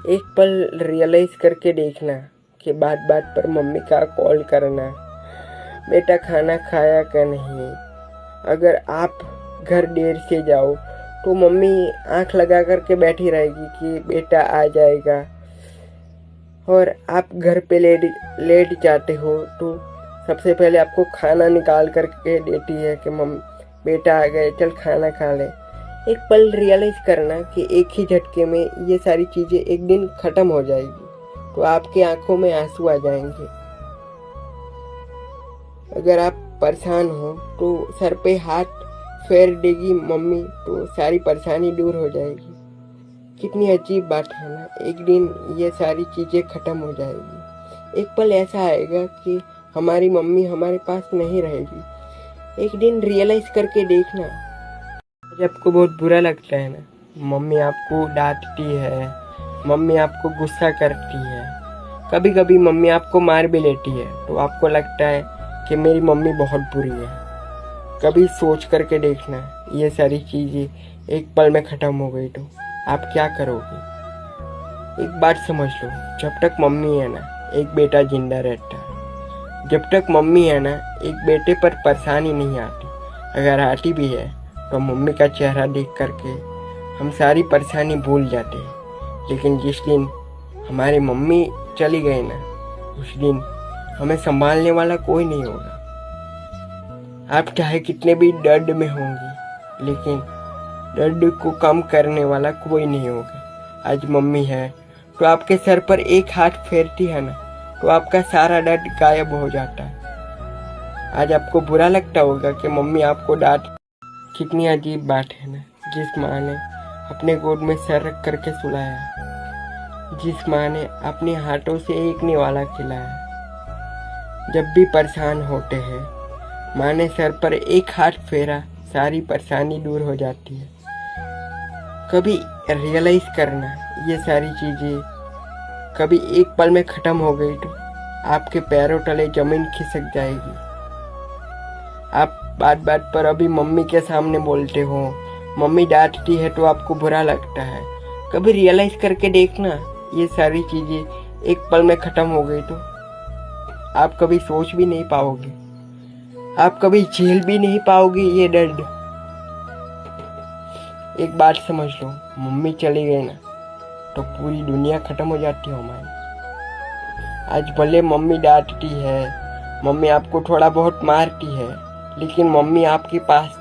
एक पल रियलाइज करके देखना कि बात बात पर मम्मी का कॉल करना, बेटा खाना खाया क्या नहीं। अगर आप घर देर से जाओ तो मम्मी आंख लगा करके बैठी रहेगी कि बेटा आ जाएगा, और आप घर पे लेट जाते हो तो सबसे पहले आपको खाना निकाल करके देती है कि बेटा आ गए, चल खाना खा ले। एक पल रियलाइज करना कि एक ही झटके में ये सारी चीज़ें एक दिन ख़त्म हो जाएगी, तो आपकी आंखों में आंसू आ जाएंगे। अगर आप परेशान हो तो सर पे हाथ फेर देगी मम्मी, तो सारी परेशानी दूर हो जाएगी। कितनी अजीब बात है ना, एक दिन ये सारी चीज़ें ख़त्म हो जाएगी। एक पल ऐसा आएगा कि हमारी मम्मी हमारे पास नहीं रहेगी। एक दिन रियलाइज करके देखना। जब आपको बहुत बुरा लगता है ना, मम्मी आपको डांटती है, मम्मी आपको गुस्सा करती है, कभी कभी मम्मी आपको मार भी लेती है, तो आपको लगता है कि मेरी मम्मी बहुत बुरी है। कभी सोच करके देखना, ये सारी चीज़ें एक पल में ख़त्म हो गई तो आप क्या करोगे। एक बात समझ लो, जब तक मम्मी है ना, एक बेटा जिंदा रहता है। जब तक मम्मी है ना, एक बेटे पर परेशानी नहीं आती। अगर आती भी है तो मम्मी का चेहरा देख करके हम सारी परेशानी भूल जाते हैं। लेकिन जिस दिन हमारी मम्मी चली गई ना, उस दिन हमें संभालने वाला कोई नहीं होगा। आप चाहे कितने भी दर्द में होंगे, लेकिन दर्द को कम करने वाला कोई नहीं होगा। आज मम्मी है तो आपके सर पर एक हाथ फेरती है ना, तो आपका सारा दर्द गायब हो जाता है। आज आपको बुरा लगता होगा कि मम्मी आपको डांट। कितनी अजीब बात है ना, जिस माँ ने अपने गोद में सर रख करके सुलाया, जिस माँ ने अपने हाथों से एक निवाला खिलाया। जब भी परेशान होते हैं, माँ ने सर पर एक हाथ फेरा, सारी परेशानी दूर हो जाती है। कभी रियलाइज करना, ये सारी चीज़ें कभी एक पल में ख़त्म हो गई तो आपके पैरों तले ज़मीन खिसक जाएगी। आप बात बात पर अभी मम्मी के सामने बोलते हो, मम्मी डांटती है तो आपको बुरा लगता है। कभी रियलाइज करके देखना, ये सारी चीज़ें एक पल में ख़त्म हो गई तो आप कभी सोच भी नहीं पाओगे, आप कभी झेल भी नहीं पाओगे ये दर्द। एक बात समझ लो, मम्मी चली गई ना तो पूरी दुनिया ख़त्म हो जाती है हमारी। आज भले मम्मी डांटती है, मम्मी आपको थोड़ा बहुत मारती है, लेकिन मम्मी आपके पास